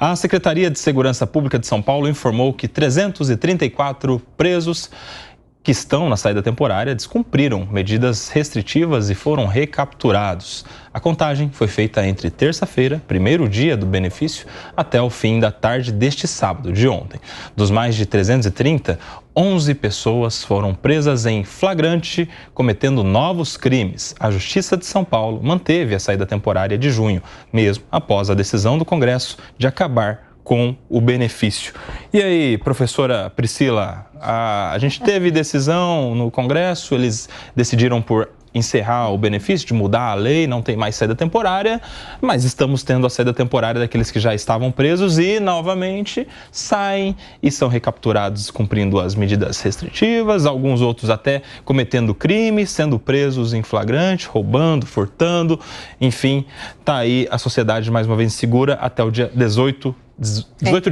A Secretaria de Segurança Pública de São Paulo informou que 334 presos que estão na saída temporária descumpriram medidas restritivas e foram recapturados. A contagem foi feita entre terça-feira, primeiro dia do benefício, até o fim da tarde deste sábado, de ontem. Dos mais de 330, 11 pessoas foram presas em flagrante, cometendo novos crimes. A Justiça de São Paulo manteve a saída temporária de junho, mesmo após a decisão do Congresso de acabar com o benefício. E aí, professora Priscila, a gente teve decisão no Congresso, eles decidiram por encerrar o benefício, de mudar a lei, não tem mais saída temporária, mas estamos tendo a saída temporária daqueles que já estavam presos e, novamente, saem e são recapturados cumprindo as medidas restritivas, alguns outros até cometendo crime, sendo presos em flagrante, roubando, furtando, enfim, tá aí a sociedade mais uma vez insegura até o dia 18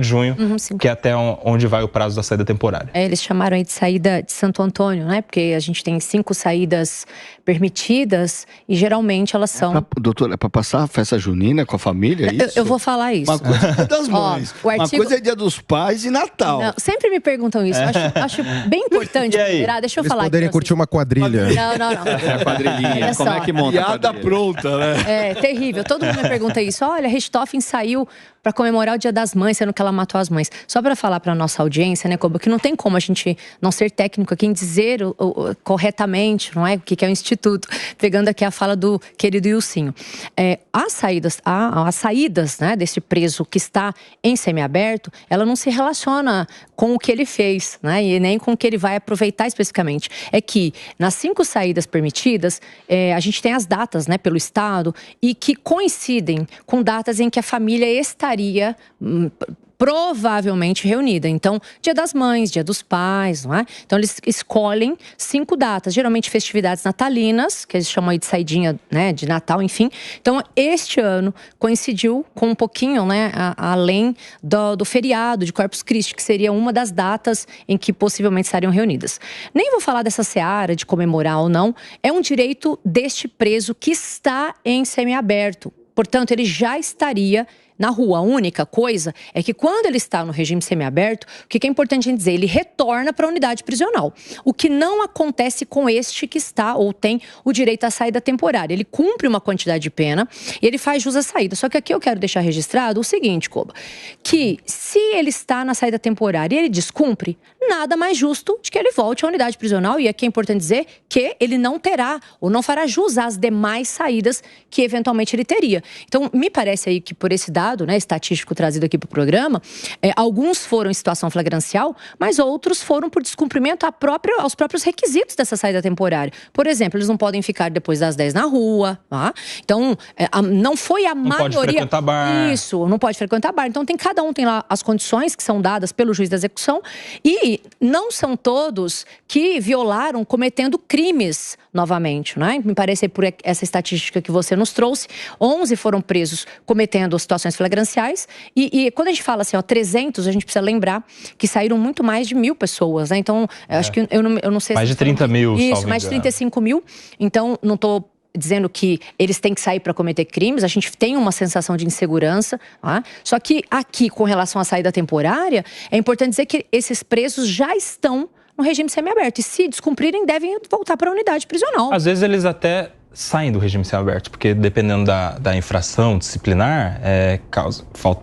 de junho, que é até onde vai o prazo da saída temporária. Eles chamaram aí de saída de Santo Antônio, né? Porque a gente tem 5 saídas permitidas e geralmente elas são... Doutora, é para passar a festa junina com a família, é isso? Eu vou falar isso. Uma coisa é dia das mães, uma coisa é dia dos pais e Natal. Não, sempre me perguntam isso, acho bem importante. Deixa eu falar aqui. Poderem curtir uma quadrilha. Não. É a quadrilhinha, como é que monta a Piada pronta, né? É terrível, todo mundo me pergunta isso. Olha, a Richthofen saiu para comemorar o Dia das Mães, sendo que ela matou as mães. Só para falar para nossa audiência, né, Koba, que não tem como a gente não ser técnico aqui em dizer corretamente, não é? O que é o Instituto. Pegando aqui a fala do querido Ilcinho. As saídas, né, desse preso que está em semiaberto, ela não se relaciona com o que ele fez, né, e nem com o que ele vai aproveitar especificamente. É que nas 5 saídas permitidas, a gente tem as datas, né, pelo Estado, e que coincidem com datas em que a família estaria provavelmente reunida. Então, Dia das Mães, Dia dos Pais, não é? Então, eles escolhem 5 datas, geralmente festividades natalinas, que eles chamam aí de saidinha, né, de Natal, enfim. Então, este ano coincidiu com um pouquinho, né, além do feriado de Corpus Christi, que seria uma das datas em que possivelmente estariam reunidas. Nem vou falar dessa seara de comemorar ou não, é um direito deste preso que está em semiaberto. Portanto, ele já estaria na rua. A única coisa é que quando ele está no regime semiaberto, o que é importante a gente dizer? Ele retorna para a unidade prisional. O que não acontece com este que está ou tem o direito à saída temporária. Ele cumpre uma quantidade de pena e ele faz jus à saída. Só que aqui eu quero deixar registrado o seguinte, Koba, que se ele está na saída temporária e ele descumpre, nada mais justo de que ele volte à unidade prisional. E aqui é importante dizer que ele não terá ou não fará jus às demais saídas que eventualmente ele teria. Então, me parece aí que por esse dado, né, estatístico trazido aqui para o programa, alguns foram em situação flagrancial, mas outros foram por descumprimento aos próprios requisitos dessa saída temporária. Por exemplo, eles não podem ficar depois das 10 na rua, tá? Então, não foi a maioria... Não pode frequentar bar. Isso, não pode frequentar bar. Então, cada um tem lá as condições que são dadas pelo juiz da execução e não são todos que violaram cometendo crimes novamente, né? Me parece por essa estatística que você nos trouxe, 11 foram presos cometendo situações flagranciais e quando a gente fala assim, 300, a gente precisa lembrar que saíram muito mais de 1.000 pessoas, né? Então, acho que eu não sei... Mais de 30 mil, isso, mais de 35 mil. Então, não estou dizendo que eles têm que sair para cometer crimes, a gente tem uma sensação de insegurança, tá? Só que aqui, com relação à saída temporária, é importante dizer que esses presos já estão no regime semiaberto. E se descumprirem, devem voltar para a unidade prisional. Às vezes eles até saem do regime semiaberto, porque dependendo da infração disciplinar,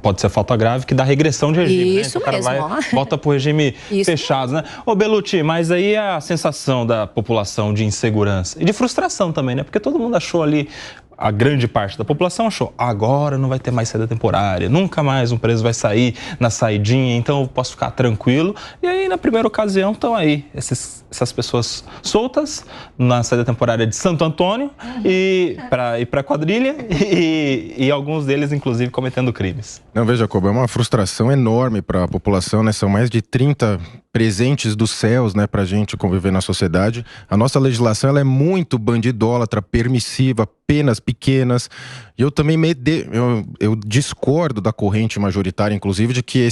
pode ser falta grave que dá regressão de regime. Isso, né? Então, mesmo. O cara volta para o regime fechado, né? Ô, Bellucci, mas aí a sensação da população de insegurança e de frustração também, né? Porque todo mundo achou ali, a grande parte da população achou, agora não vai ter mais saída temporária, nunca mais um preso vai sair na saidinha, então eu posso ficar tranquilo. E aí, na primeira ocasião, estão aí essas pessoas soltas na saída temporária de Santo Antônio e para ir para a quadrilha e alguns deles, inclusive, cometendo crimes. Não, veja, Koba, é uma frustração enorme para a população, né? São mais de 30 presentes dos céus, né, pra gente conviver na sociedade. A nossa legislação, ela é muito bandidólatra, permissiva, penas pequenas. E eu também eu discordo da corrente majoritária, inclusive, de que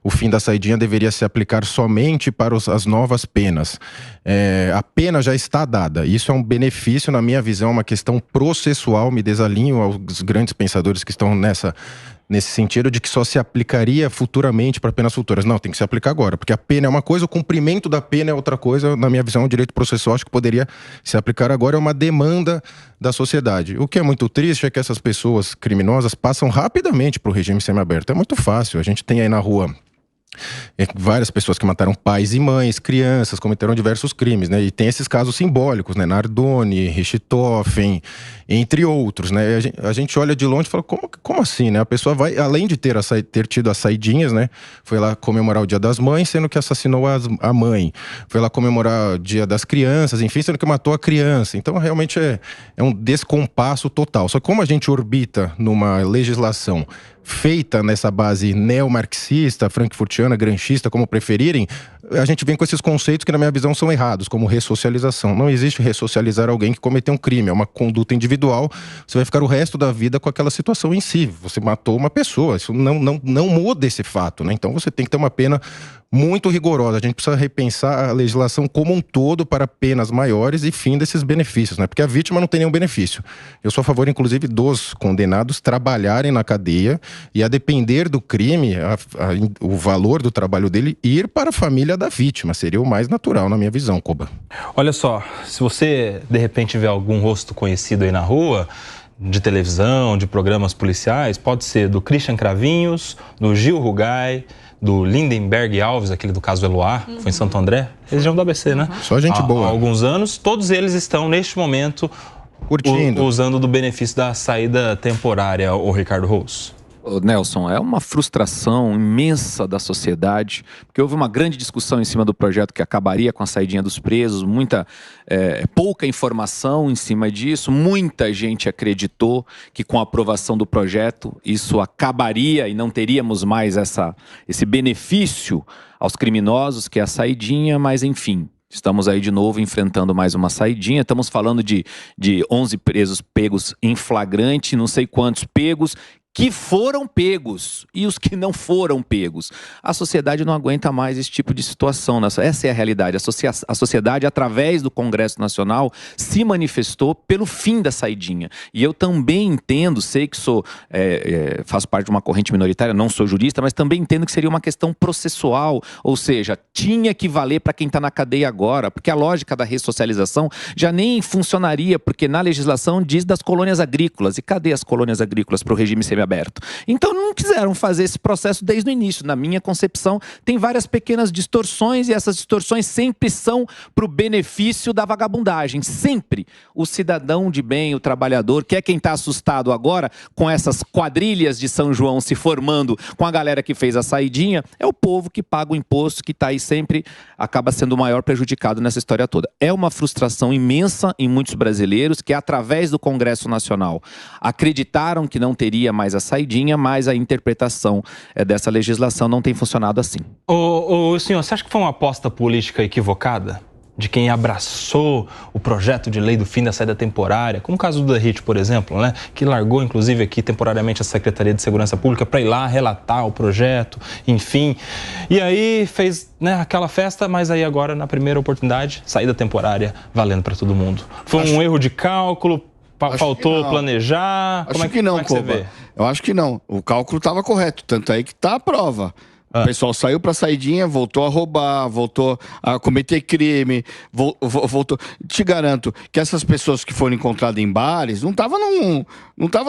o fim da saidinha deveria se aplicar somente para as novas penas. A pena já está dada. Isso é um benefício, na minha visão, uma questão processual. Me desalinho aos grandes pensadores que estão nesse sentido de que só se aplicaria futuramente para penas futuras. Não, tem que se aplicar agora, porque a pena é uma coisa, o cumprimento da pena é outra coisa. Na minha visão, o direito processual acho que poderia se aplicar agora, é uma demanda da sociedade. O que é muito triste é que essas pessoas criminosas passam rapidamente para o regime semiaberto. É muito fácil, a gente tem aí na rua várias pessoas que mataram pais e mães, crianças, cometeram diversos crimes, né? E tem esses casos simbólicos, né? Nardoni, Richthofen, entre outros, né? A gente olha de longe e fala, como assim, né? A pessoa vai, além de ter tido as saidinhas, né? Foi lá comemorar o Dia das Mães, sendo que assassinou a mãe. Foi lá comemorar o Dia das Crianças, enfim, sendo que matou a criança. Então, realmente é um descompasso total. Só que como a gente orbita numa legislação feita nessa base neomarxista, frankfurtiana, granchista, como preferirem, a gente vem com esses conceitos que na minha visão são errados, como ressocialização. Não existe ressocializar alguém que cometeu um crime, é uma conduta individual, você vai ficar o resto da vida com aquela situação em si. Você matou uma pessoa, isso não muda esse fato, né? Então você tem que ter uma pena muito rigorosa. A gente precisa repensar a legislação como um todo para penas maiores e fim desses benefícios, né? Porque a vítima não tem nenhum benefício. Eu sou a favor, inclusive, dos condenados trabalharem na cadeia e, a depender do crime, o valor do trabalho dele ir para a família da vítima. Seria o mais natural, na minha visão, Koba. Olha só, se você, de repente, vê algum rosto conhecido aí na rua, de televisão, de programas policiais, pode ser do Christian Cravinhos, do Gil Rugai, do Lindenberg Alves, aquele do caso Eloá, que foi em Santo André, região do ABC, né? Só gente boa. Há alguns anos, todos eles estão, neste momento, curtindo, usando do benefício da saída temporária, o Ricardo Rous. Nelson, é uma frustração imensa da sociedade, porque houve uma grande discussão em cima do projeto que acabaria com a saidinha dos presos, pouca informação em cima disso, muita gente acreditou que com a aprovação do projeto isso acabaria e não teríamos mais esse benefício aos criminosos, que é a saidinha, mas enfim. Estamos aí de novo enfrentando mais uma saidinha. Estamos falando de 11 presos pegos em flagrante, não sei quantos pegos, que foram pegos e os que não foram pegos. A sociedade não aguenta mais esse tipo de situação. Essa é a realidade. A sociedade, através do Congresso Nacional, se manifestou pelo fim da saidinha. E eu também entendo, sei que faço parte de uma corrente minoritária, não sou jurista, mas também entendo que seria uma questão processual, ou seja, tinha que valer para quem está na cadeia agora, porque a lógica da ressocialização já nem funcionaria, porque na legislação diz das colônias agrícolas. E cadê as colônias agrícolas para o regime semiaberto? Então não quiseram fazer esse processo desde o início. Na minha concepção, tem várias pequenas distorções e essas distorções sempre são para o benefício da vagabundagem. Sempre o cidadão de bem, o trabalhador, que é quem está assustado agora com essas quadrilhas de São João se formando com a galera que fez a saidinha, é o povo que paga o imposto, que está aí sempre, acaba sendo o maior prejudicado nessa história toda. É uma frustração imensa em muitos brasileiros que, através do Congresso Nacional, acreditaram que não teria mais a saidinha, mas a interpretação dessa legislação não tem funcionado assim. Senhor, você acha que foi uma aposta política equivocada? De quem abraçou o projeto de lei do fim da saída temporária, como o caso do Derrite, por exemplo, né? Que largou, inclusive, aqui temporariamente a Secretaria de Segurança Pública para ir lá relatar o projeto, enfim. E aí fez, né, aquela festa, mas aí agora, na primeira oportunidade, saída temporária valendo para todo mundo. Foi um erro de cálculo? Faltou planejar? Acho que não, Koba. Eu acho que não. O cálculo estava correto, tanto aí que está a prova. O pessoal saiu para saidinha, voltou a roubar, voltou a cometer crime, voltou. Te garanto que essas pessoas que foram encontradas em bares não estavam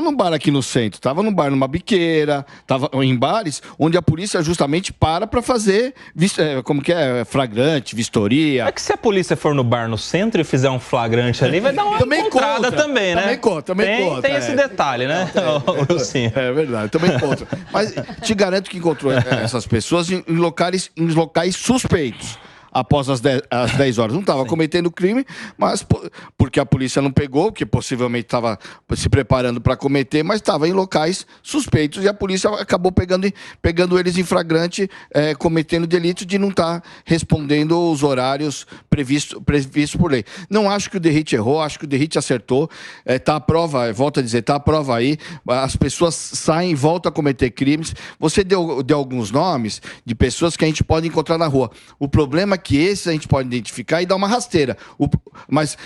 num bar aqui no centro, estavam num bar numa biqueira, estavam em bares onde a polícia justamente para fazer, flagrante, vistoria. É que se a polícia for no bar no centro e fizer um flagrante ali, vai dar uma encontrada também, né? Também conta. Tem esse detalhe, né? É verdade, também conta. Mas te garanto que encontrou essas pessoas em locais suspeitos. Após as 10 horas. Não estava cometendo crime, mas porque a polícia não pegou, que possivelmente estava se preparando para cometer, mas estava em locais suspeitos e a polícia acabou pegando eles em flagrante, cometendo delito de não estar respondendo os horários previsto por lei. Não acho que o Derrit errou, acho que o Derrit acertou. Tá a prova, volto a dizer, tá a prova aí. As pessoas saem e voltam a cometer crimes. Você deu alguns nomes de pessoas que a gente pode encontrar na rua. O problema é que esses a gente pode identificar e dar uma rasteira. Mas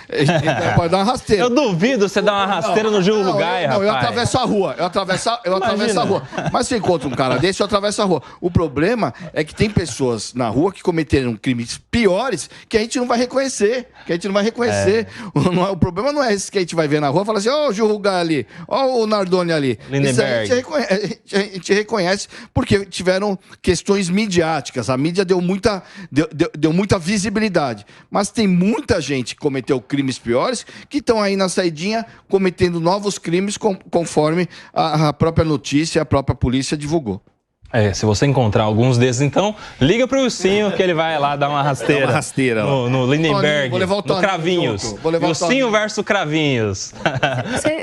pode dar uma rasteira. Eu duvido você dar uma rasteira no Gil Rugai, rapaz. Eu atravesso a rua. Eu atravesso a rua. Mas se encontra um cara desse, eu atravesso a rua. O problema é que tem pessoas na rua que cometeram crimes piores que a gente não vai reconhecer. O problema não é esse que a gente vai ver na rua e falar assim, ó o Gil Rugai ali, ó o Nardoni ali. Isso a gente reconhece porque tiveram questões midiáticas. A mídia deu muita visibilidade. Mas tem muita gente que cometeu crimes piores que estão aí na saidinha cometendo novos crimes conforme a própria notícia, a própria polícia divulgou. Se você encontrar alguns desses, então, liga pro Wilsinho que ele vai lá dar uma rasteira. No Lindenberg, no Cravinhos. Wilsinho versus Cravinhos.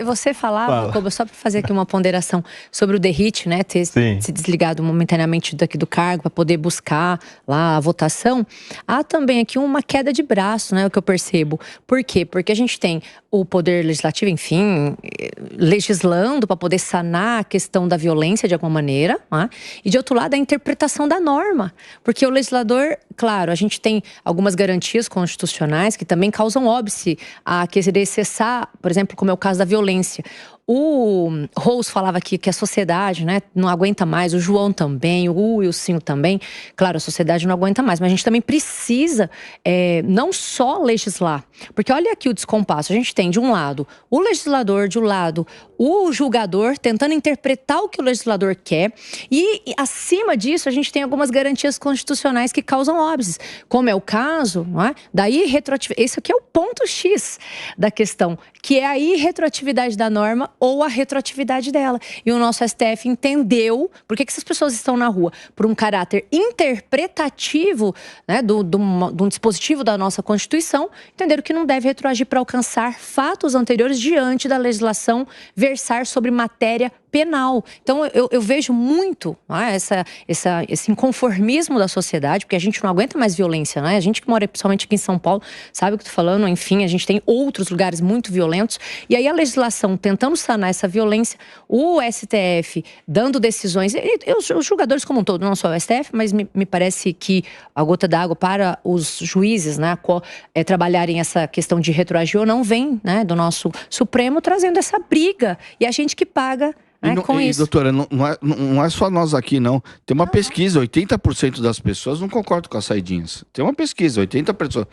Você falava, Koba, só para fazer aqui uma ponderação sobre o Derrit, né, ter se desligado momentaneamente daqui do cargo para poder buscar lá a votação. Há também aqui uma queda de braço, né, o que eu percebo. Por quê? Porque a gente tem o Poder Legislativo, enfim, legislando para poder sanar a questão da violência de alguma maneira, né? E de outro lado, a interpretação da norma. Porque o legislador, claro, a gente tem algumas garantias constitucionais que também causam óbice a querer cessar, por exemplo, como é o caso da violência. O Rose falava aqui que a sociedade, né, não aguenta mais, o João também, o Wilson também. Claro, a sociedade não aguenta mais, mas a gente também precisa não só legislar. Porque olha aqui o descompasso. A gente tem, de um lado, o legislador, de um lado, o julgador tentando interpretar o que o legislador quer. E acima disso, a gente tem algumas garantias constitucionais que causam óbices. Como é o caso, não é? Da irretroatividade. Esse aqui é o ponto X da questão, que é a irretroatividade da norma ou a retroatividade dela. E o nosso STF entendeu por que essas pessoas estão na rua. Por um caráter interpretativo, né, de um dispositivo da nossa Constituição, entenderam que não deve retroagir para alcançar fatos anteriores diante da legislação versar sobre matéria penal. Então, eu vejo muito esse inconformismo da sociedade, porque a gente não aguenta mais violência, né? A gente que mora principalmente aqui em São Paulo sabe o que eu tô falando, enfim, a gente tem outros lugares muito violentos, e aí a legislação tentando sanar essa violência, o STF dando decisões, e os julgadores como um todo, não só o STF, mas me parece que a gota d'água para os juízes, né, trabalharem essa questão de retroagir ou não, vem, né, do nosso Supremo trazendo essa briga, e a gente que paga com isso. Doutora, não é só nós aqui, não. Tem uma pesquisa, 80% das pessoas não concordam com as saidinhas. Tem uma pesquisa, 80%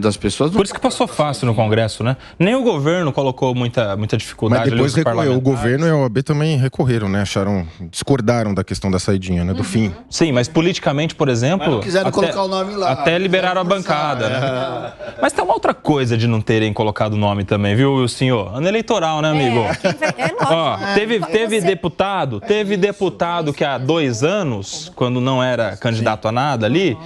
das pessoas não. Por isso que passou fácil no Congresso, né? Nem o governo colocou muita dificuldade. Mas depois o governo e a OAB também recorreram, né? Discordaram da questão da saidinha, né? Do fim. Sim, mas politicamente, por exemplo... Mas não quiseram colocar o nome lá. Até liberaram a bancada, né? Mas tem uma outra coisa de não terem colocado o nome também, viu, senhor? Ano eleitoral, né, amigo? Lógico. Teve deputado que há 2 anos, quando não era candidato a nada ali,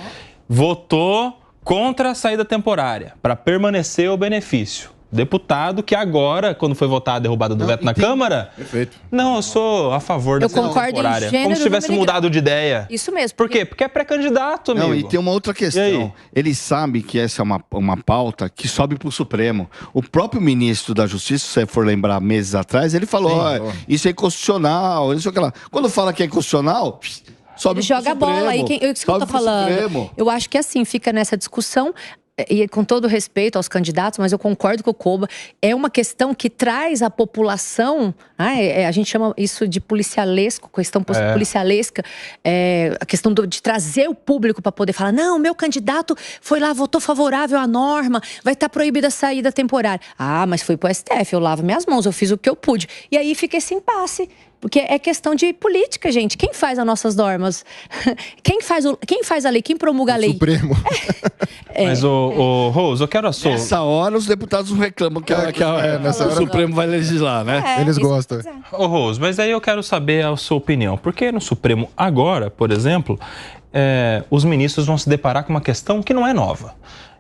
votou contra a saída temporária, para permanecer o benefício. Deputado que agora, quando foi votar a derrubada do veto na Câmara... Perfeito. Não, eu sou a favor da saída temporária. Como se tivesse mudado de ideia. Isso mesmo. Por quê? Porque é pré-candidato, amigo. Não, e tem uma outra questão. Ele sabe que essa é uma pauta que sobe para o Supremo. O próprio ministro da Justiça, se você for lembrar meses atrás, ele falou, isso é inconstitucional, isso é aquela. Quando fala que é inconstitucional... Sobe ele joga a bola. E isso que eu tô falando. Supremo. Eu acho que assim, fica nessa discussão... E com todo respeito aos candidatos, mas eu concordo com o Koba, é uma questão que traz a população, a gente chama isso de policialesco, questão policialesca, a questão de trazer o público para poder falar, não, meu candidato foi lá, votou favorável à norma, vai estar proibida a saída temporária. Ah, mas foi pro STF, eu lavo minhas mãos, eu fiz o que eu pude. E aí fica esse impasse. Porque é questão de política, gente. Quem faz as nossas normas? Quem faz a lei? Quem promulga a lei? O Supremo. Mas, Rose, eu quero a sua... Nessa hora, os deputados não reclamam que o Supremo vai legislar, né? Eles gostam. Rose, mas aí eu quero saber a sua opinião. Porque no Supremo agora, por exemplo, os ministros vão se deparar com uma questão que não é nova.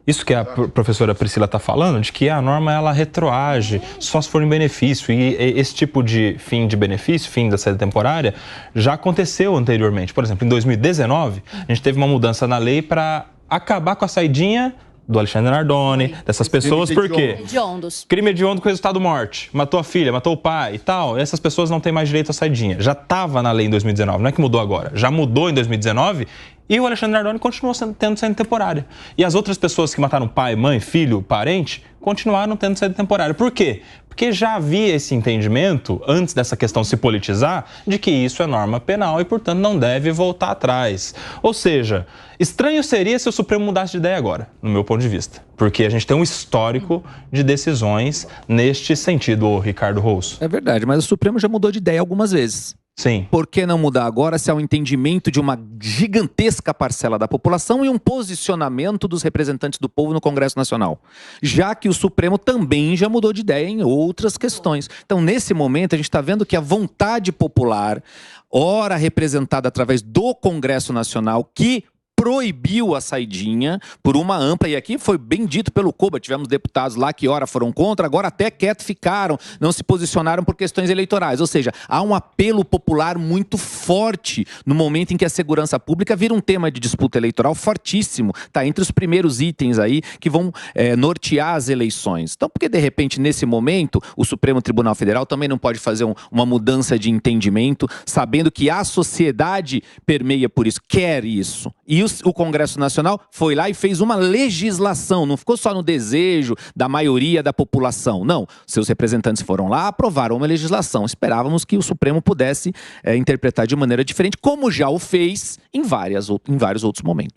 Isso que a professora Priscila está falando, de que a norma ela retroage só se for em benefício. E esse tipo de fim de benefício, fim da saída temporária, já aconteceu anteriormente. Por exemplo, em 2019, a gente teve uma mudança na lei para acabar com a saidinha do Alexandre Nardoni, dessas pessoas, por quê? Hediondos. Crime hediondo com resultado morte. Matou a filha, matou o pai e tal. Essas pessoas não têm mais direito à saidinha. Já estava na lei em 2019, não é que mudou agora. Já mudou em 2019 e o Alexandre Nardoni continuou tendo saída temporária. E as outras pessoas que mataram pai, mãe, filho, parente, continuaram tendo saída temporária. Por quê? Porque já havia esse entendimento, antes dessa questão se politizar, de que isso é norma penal e, portanto, não deve voltar atrás. Ou seja, estranho seria se o Supremo mudasse de ideia agora, no meu ponto de vista. Porque a gente tem um histórico de decisões neste sentido, Ricardo Rousso. É verdade, mas o Supremo já mudou de ideia algumas vezes. Sim. Por que não mudar agora se há um entendimento de uma gigantesca parcela da população e um posicionamento dos representantes do povo no Congresso Nacional? Já que o Supremo também já mudou de ideia em outras questões. Então, nesse momento, a gente está vendo que a vontade popular, ora representada através do Congresso Nacional, que proibiu a saidinha por uma ampla, e aqui foi bem dito pelo Koba, tivemos deputados lá que ora foram contra, agora até quieto ficaram, não se posicionaram por questões eleitorais, ou seja, há um apelo popular muito forte no momento em que a segurança pública vira um tema de disputa eleitoral fortíssimo, está entre os primeiros itens aí que vão nortear as eleições. Então, porque de repente nesse momento o Supremo Tribunal Federal também não pode fazer uma mudança de entendimento, sabendo que a sociedade permeia por isso, quer isso, e o Congresso Nacional foi lá e fez uma legislação, não ficou só no desejo da maioria da população, não. Seus representantes foram lá, aprovaram uma legislação. Esperávamos que o Supremo pudesse interpretar de maneira diferente, como já o fez em vários outros momentos.